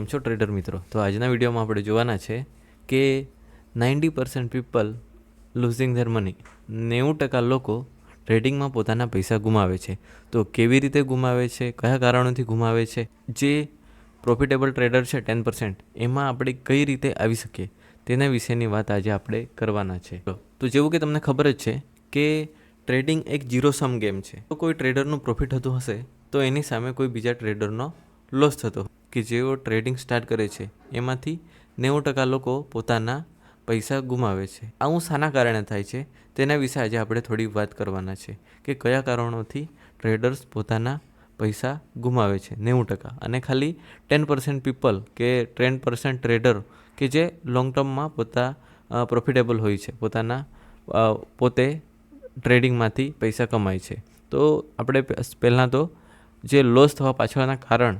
કેમ છો ટ્રેડર મિત્રો? તો આજના વિડીયોમાં આપણે જોવાના છે કે 90% પીપલ લૂઝિંગ ધેર મની. 90% લોકો ટ્રેડિંગમાં પોતાના પૈસા ગુમાવે છે. તો કેવી રીતે ગુમાવે છે, કયા કારણોથી ગુમાવે છે, જે પ્રોફિટેબલ ટ્રેડર છે 10%, એમાં આપણે કઈ રીતે આવી શકીએ તેના વિશેની વાત આજે આપણે કરવાના છે. તો જેવું કે તમને ખબર જ છે કે ટ્રેડિંગ એક ઝીરો સમ ગેમ છે. તો કોઈ ટ્રેડરનું પ્રોફિટ થતું હશે તો એની સામે કોઈ બીજા ટ્રેડરનો લોસ થતો કે જેઓ ટ્રેડિંગ સ્ટાર્ટ કરે છે એમાંથી 90% લોકો પોતાના પૈસા ગુમાવે છે. આવું શાના કારણે થાય છે તેના વિશે આજે આપણે થોડી વાત કરવાના છે કે કયા કારણોથી ટ્રેડર્સ પોતાના પૈસા ગુમાવે છે 90%, અને ખાલી 10% પીપલ કે 10% ટ્રેડર કે જે લોંગ ટર્મમાં પ્રોફિટેબલ હોય છે, પોતે ટ્રેડિંગમાંથી પૈસા કમાય છે. તો આપણે પહેલાં તો જે લોસ થવા પાછળના કારણ,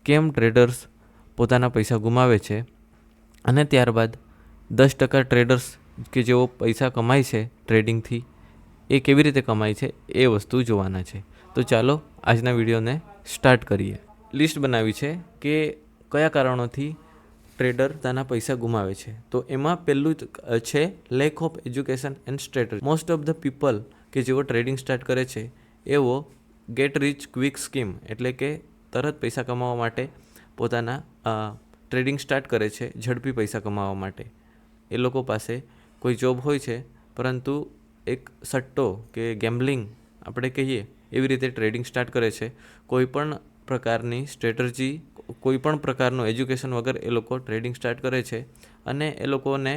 કેમ ટ્રેડર્સ પોતાના પૈસા ગુમાવે છે, અને ત્યારબાદ 10% ટ્રેડર્સ કે જેઓ પૈસા કમાય છે ટ્રેડિંગથી, એ કેવી રીતે કમાય છે એ વસ્તુ જોવાના છે. તો ચાલો આજના વિડીયોને સ્ટાર્ટ કરીએ. લિસ્ટ બનાવી છે કે કયા કારણોથી ટ્રેડર પોતાના પૈસા ગુમાવે છે. તો એમાં પહેલું છે lack of education and strategy. Most of the people કે જેઓ ટ્રેડિંગ સ્ટાર્ટ કરે છે એવો ગેટ રીચ ક્વિક સ્કીમ, એટલે કે તરત પૈસા કમાવા માટે પોતાના ટ્રેડિંગ સ્ટાર્ટ કરે છે, ઝડપી પૈસા કમાવા માટે. એ લોકો પાસે કોઈ જોબ હોય છે, પરંતુ એક સટ્ટો કે ગેમ્બલિંગ આપણે કહીએ એવી રીતે ટ્રેડિંગ સ્ટાર્ટ કરે છે. કોઈ પણ પ્રકારની સ્ટ્રેટર્જી, કોઈ પણ પ્રકારનું એજ્યુકેશન વગર એ લોકો ટ્રેડિંગ સ્ટાર્ટ કરે છે, અને એ લોકોને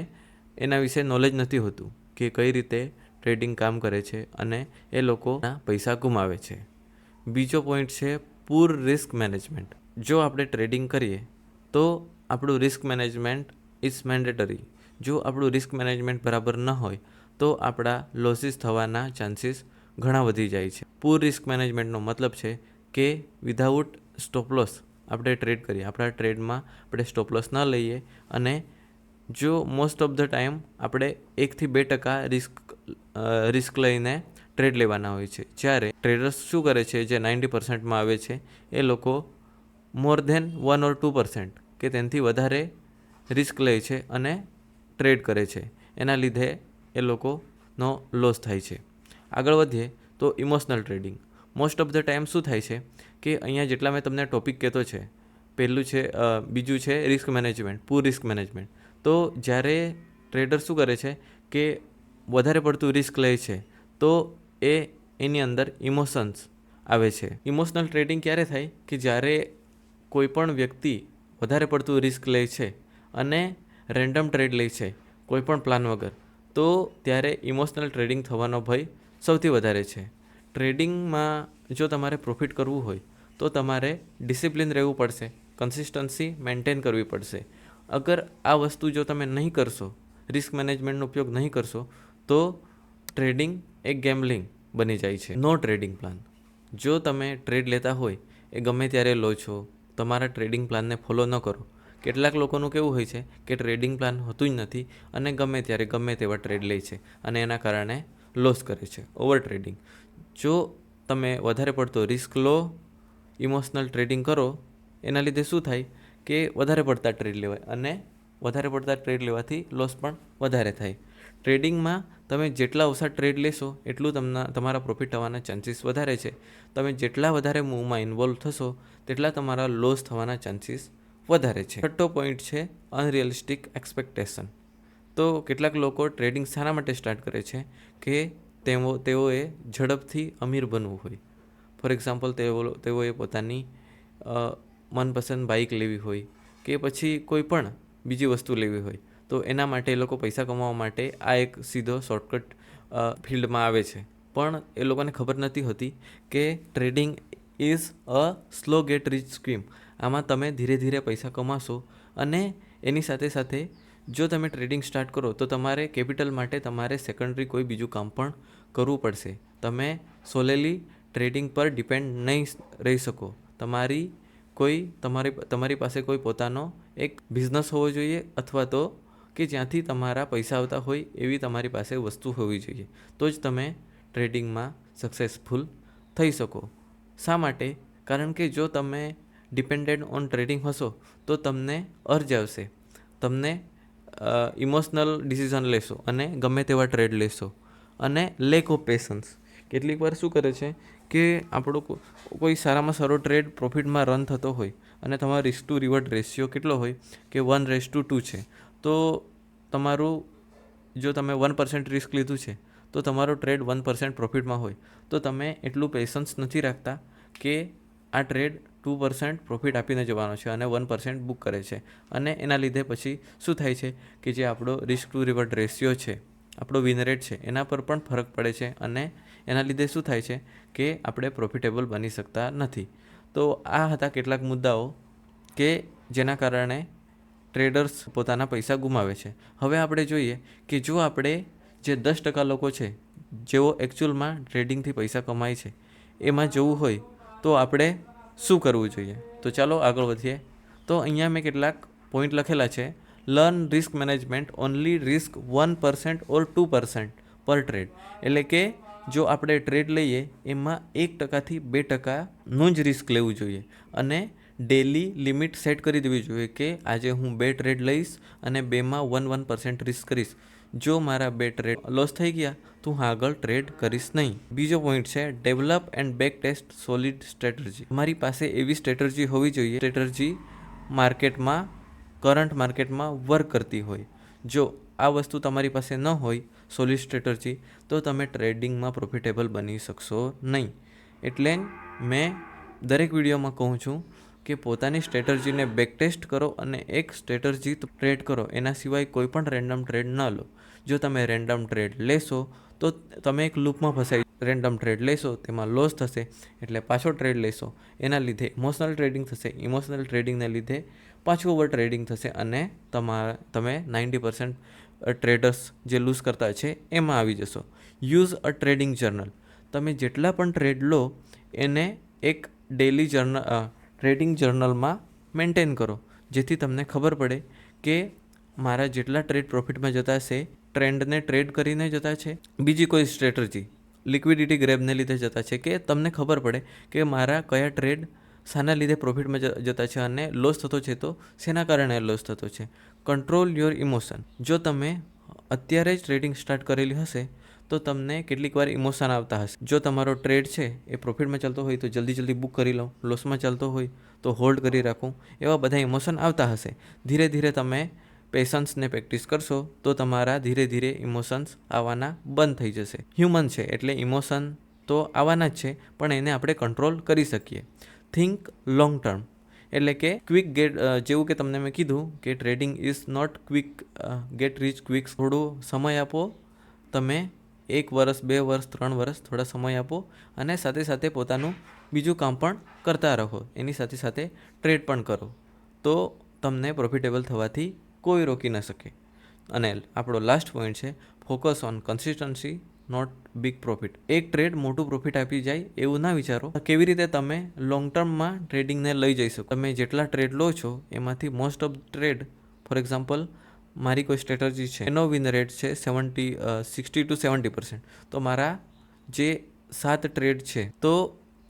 એના વિશે નોલેજ નથી હોતું કે કઈ રીતે ટ્રેડિંગ કામ કરે છે, અને એ લોકોના પૈસા ગુમાવે છે. બીજો પોઈન્ટ છે પૂર રિસ્ક મેનેજમેન્ટ. જો આપણે ટ્રેડિંગ કરીએ તો આપણું રિસ્ક મેનેજમેન્ટ ઇઝ મેન્ડેટરી. જો આપણું રિસ્ક મેનેજમેન્ટ બરાબર ન હોય તો આપણા લોસીસ થવાના ચાન્સીસ ઘણા વધી જાય છે. પૂર રિસ્ક મેનેજમેન્ટનો મતલબ છે કે વિધાઉટ સ્ટોપ લોસ આપણે ટ્રેડ કરીએ, આપણા ટ્રેડમાં આપણે સ્ટોપ લોસ ન લઈએ, અને જો મોસ્ટ ઓફ ધ ટાઈમ આપણે 1-2% રિસ્ક લઈને ટ્રેડ લેવાના હોય છે. જ્યારે ટ્રેડર્સ શું કરે છે, જે 90%માં આવે છે, એ લોકો મોર ધેન 1 or 2% કે તેનાથી વધારે રિસ્ક લે છે અને ટ્રેડ કરે છે. એના લીધે એ લોકોનો લોસ થાય છે. આગળ વધીએ તો emotional trading. Most of the time શું થાય છે કે અહીંયા જેટલા મેં તમને ટોપિક કહેતો છે, બીજું છે રિસ્ક મેનેજમેન્ટ, પૂર રિસ્ક મેનેજમેન્ટ. તો જ્યારે ટ્રેડર શું કરે છે કે વધારે પડતું રિસ્ક લે છે, તો એની અંદર ઇમોશન્સ આવે છે. ઇમોશનલ ટ્રેડિંગ ક્યારે થાય કે જ્યારે કોઈ પણ વ્યક્તિ વધારે પડતું રિસ્ક લે છે અને રેન્ડમ ટ્રેડ લે છે કોઈ પણ પ્લાન વગર, તો ત્યારે ઇમોશનલ ટ્રેડિંગ થવાનો ભય સૌથી વધારે છે. ટ્રેડિંગમાં જો તમારે પ્રોફિટ કરવું હોય તો તમારે ડિસિપ્લિન રહેવું પડશે, કન્સિસ્ટન્સી મેન્ટેન કરવી પડશે. અગર આ વસ્તુ જો તમે નહીં કરશો, રિસ્ક મેનેજમેન્ટનો ઉપયોગ નહીં કરશો, તો ટ્રેડિંગ એક ગેમ્બલિંગ બની જાય છે. નો ટ્રેડિંગ પ્લાન. જો તમે ટ્રેડ લેતા હોય એ ગમે ત્યારે લો છો, તમારા ટ્રેડિંગ પ્લાનને ફોલો ન કરો. કેટલાક લોકોનું કેવું હોય છે કે ટ્રેડિંગ પ્લાન હોતું જ નથી અને ગમે ત્યારે ગમે તેવા ટ્રેડ લે છે અને એના કારણે લોસ કરે છે. Over trading. જો તમે વધારે પડતો રિસ્ક લો, ઇમોશનલ ટ્રેડિંગ કરો, એના લીધે શું થાય કે વધારે પડતા ટ્રેડ લેવાય, અને વધારે પડતા ટ્રેડ લેવાથી લોસ પણ વધારે થાય. ટ્રેડિંગમાં તમે જેટલા ઓછા ટ્રેડ લેશો એટલું તમારા પ્રોફિટ થવાના ચાન્સીસ વધારે છે. તમે જેટલા વધારે મૂવમાં ઇન્વોલ્વ થશો તેટલા તમારા લોસ થવાના ચાન્સીસ વધારે છે. છઠ્ઠો પોઈન્ટ છે અનરિયલિસ્ટિક એક્સપેક્ટેશન. તો કેટલાક લોકો ટ્રેડિંગ શાના માટે સ્ટાર્ટ કરે છે કે તેઓએ ઝડપથી અમીર બનવું હોય. ફોર એક્ઝામ્પલ, તેઓએ પોતાની મનપસંદ બાઇક લેવી હોય કે પછી કોઈ પણ બીજી વસ્તુ લેવી હોય, તો એના માટે એ લોકો પૈસા કમાવા માટે આ એક સીધો શોર્ટકટ ફિલ્ડમાં આવે છે. પણ એ લોકોને ખબર નથી હોતી કે trading is a slow get rich scheme. આમાં તમે ધીરે ધીરે પૈસા કમાશો, અને એની સાથે સાથે જો તમે ટ્રેડિંગ સ્ટાર્ટ કરો તો તમારે કેપિટલ માટે તમારે સેકન્ડરી કોઈ બીજું કામ પણ કરવું પડશે. તમે સોલેલી ટ્રેડિંગ પર ડિપેન્ડ નહીં રહી શકો. તમારી પાસે કોઈ પોતાનો એક બિઝનેસ હોવો જોઈએ, અથવા તો કે જ્યાંથી તમારા પૈસા આવતા હોય એવી તમારી પાસે વસ્તુ હોવી જોઈએ, તો જ તમે ટ્રેડિંગમાં સક્સેસફુલ થઈ શકો. શા માટે? કારણ કે જો તમે ડિપેન્ડન્ટ ઓન ટ્રેડિંગ હશો તો તમને અર્જ આવશે, તમને ઇમોશનલ ડિસિઝન લેશો અને ગમે તેવા ટ્રેડ લેશો. અને લેક ઓફ પેશન્સ, કેટલીક વાર શું કરે છે કે આપણો કોઈ સારામાં સારો ટ્રેડ પ્રોફિટમાં રન થતો હોય અને તમારો રિસ્ક ટુ રિવર્ડ રેશિયો કેટલો હોય કે 1:2 છે, તો તમારું જો તમે 1% રિસ્ક લીધું છે તો તમારો ટ્રેડ 1% પ્રોફિટમાં હોય તો તમે એટલું પેશન્સ નથી રાખતા કે આ ટ્રેડ 2% પ્રોફિટ આપીને જવાનો છે અને 1% બુક કરે છે. અને એના લીધે પછી શું થાય છે કે જે આપણો રિસ્ક ટુ રિવર્ડ રેશિયો છે, આપણો વિન રેટ છે, એના પર પણ ફરક પડે છે અને એના લીધે શું થાય છે કે આપણે પ્રોફિટેબલ બની શકતા નથી. તો આ હતા કેટલાક મુદ્દાઓ કે જેના કારણે ટ્રેડર્સ પોતાના પૈસા ગુમાવે છે. હવે આપણે જોઈએ કે જો આપણે જે 10% લોકો છે જેઓ એકચ્યુઅલમાં ટ્રેડિંગથી પૈસા કમાય છે એમાં જવું હોય તો આપણે શું કરવું જોઈએ. તો ચાલો આગળ વધીએ. તો અહીંયા મેં કેટલાક પોઈન્ટ લખેલા છે. Learn risk management only risk 1% ઓર 2% પર ટ્રેડ. એટલે કે જો આપણે ટ્રેડ લઈએ એમાં 1%થી 2%નું જ રિસ્ક લેવું જોઈએ અને ડેલી લિમિટ સેટ કરી દેવી જોઈએ કે આજે હું 2 ટ્રેડ લઈશ અને 2માં 1% રિસ્ક કરીશ. જો મારા 2 ટ્રેડ લોસ થઈ ગયા તો હું આગળ ટ્રેડ કરીશ નહીં. બીજો પોઈન્ટ છે develop and back test solid strategy. મારી પાસે એવી સ્ટ્રેટર્જી હોવી જોઈએ, સ્ટ્રેટર્જી માર્કેટમાં કરંટ માર્કેટમાં વર્ક કરતી હોય. જો આ વસ્તુ તમારી પાસે ન હોય સોલિડ સ્ટ્રેટર્જી તો તમે ટ્રેડિંગમાં પ્રોફિટેબલ બની શકશો નહીં. એટલે મેં દરેક વિડીયોમાં કહું છું કે પોતાની સ્ટ્રેટર્જીને બેક ટેસ્ટ કરો અને એક સ્ટ્રેટર્જી ટ્રેડ કરો. એના સિવાય કોઈ પણ રેન્ડમ ટ્રેડ ન લો. જો તમે રેન્ડમ ટ્રેડ લેશો તો તમે એક લૂપમાં ફસાઈ. રેન્ડમ ટ્રેડ લેશો તેમાં લોસ થશે એટલે પાછો ટ્રેડ લેશો, એના લીધે ઇમોશનલ ટ્રેડિંગ થશે, ઇમોશનલ ટ્રેડિંગને લીધે પાછું ઓવર ટ્રેડિંગ થશે અને તમે 90% ટ્રેડર્સ જે લૂઝ કરતા છે એમાં આવી જશો. Use a trading journal. તમે જેટલા પણ ટ્રેડ લો એને એક ડેલી ટ્રેડિંગ જર્નલમાં મેન્ટેન કરો, જેથી તમને ખબર પડે કે મારા જેટલા ટ્રેડ પ્રોફિટમાં જતા છે ટ્રેન્ડને ટ્રેડ કરીને જતા છે, બીજી કોઈ સ્ટ્રેટર્જી લિક્વિડિટી ગ્રેબને લીધે જતા છે, કે તમને ખબર પડે કે મારા કયા ટ્રેડ શાના લીધે પ્રોફિટમાં જતા છે અને લોસ થતો છે તો શેના કારણે લોસ થતો છે. Control your emotion. જો તમે અત્યારે જ ટ્રેડિંગ સ્ટાર્ટ કરેલી હશે તો તમને કેટલીક વાર ઇમોશન આવતા હશે. જો તમારો ટ્રેડ છે એ પ્રોફિટમાં ચાલતો હોય તો જલ્દી બુક કરી લો, લોસમાં ચાલતો હોય તો હોલ્ડ કરી રાખું, એવા બધા ઇમોશન આવતા હશે. ધીરે ધીરે તમે પેશન્સને પ્રેક્ટિસ કરશો તો તમારા ધીરે ધીરે ઇમોશન્સ આવવાના બંધ થઈ જશે. હ્યુમન છે એટલે ઇમોશન તો આવવાના જ છે, પણ એને આપણે કંટ્રોલ કરી શકીએ. Think long term. એટલે કે ક્વિક જેવું કે તમને મેં કીધું કે trading is not quick get rich quick. થોડો સમય આપો, તમે 1 વર્ષ 2 વર્ષ 3 વર્ષ થોડા સમય આપો અને સાથે સાથે પોતાનું બીજું કામ પણ કરતા રહો, એની સાથે સાથે ટ્રેડ પણ કરો તો તમને પ્રોફિટેબલ થવાથી કોઈ રોકી ન શકે. અને આપણો લાસ્ટ પોઈન્ટ છે focus on consistency not big profit. એક ટ્રેડ મોટું પ્રોફિટ આપી જાય એવું ના વિચારો. કેવી રીતે તમે લોંગ ટર્મમાં ટ્રેડિંગને લઈ જઈ શકો. તમે જેટલા ટ્રેડ લો છો એમાંથી most of trade, for example મારી કોઈ સ્ટ્રેટર્જી છે એનો વિન રેટ છે 60 to 70%, તો મારા જે 7 ટ્રેડ છે તો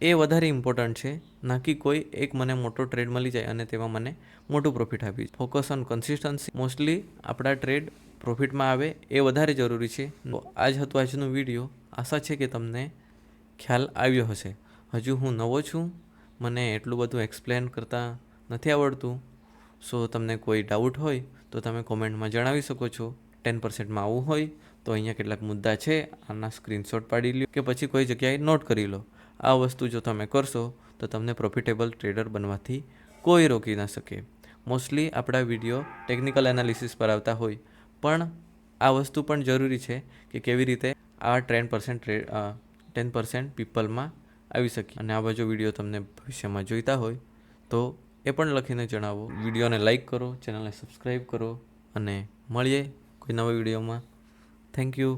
એ વધારે ઇમ્પોર્ટન્ટ છે, ના કે કોઈ એક મને મોટો ટ્રેડ મળી જાય અને તેમાં મને મોટું પ્રોફિટ આપી. Focus on consistency. મોસ્ટલી આપણા ટ્રેડ પ્રોફિટમાં આવે એ વધારે જરૂરી છે. તો આ જ હતું આજનું વિડીયો. આશા છે કે તમને ખ્યાલ આવ્યો હશે. હજુ હું નવો છું, મને એટલું બધું એક્સપ્લેન કરતાં નથી આવડતું. સો તમને કોઈ ડાઉટ હોય તો તમે કોમેન્ટમાં જણાવી શકો છો. 10%માં આવું હોય તો અહીંયા કેટલાક મુદ્દા છે, આના સ્ક્રીનશોટ પાડી લો કે પછી કોઈ જગ્યાએ નોટ કરી લો. આ વસ્તુ જો તમે કરશો તો તમને પ્રોફિટેબલ ટ્રેડર બનવાથી કોઈ રોકી ન શકે. મોસ્ટલી આપણા વિડીયો ટેકનિકલ એનાલિસિસ પર આવતા હોય, પણ આ વસ્તુ પણ જરૂરી છે કે કેવી રીતે આ 10% પીપલમાં આવી શકીએ. અને આવા જો વિડીયો તમને ભવિષ્યમાં જોઈતા હોય તો એ પણ લખીને જણાવો. વિડીયોને લાઇક કરો, ચેનલને સબસ્ક્રાઈબ કરો અને મળીએ કોઈ નવા વિડીયોમાં. Thank you.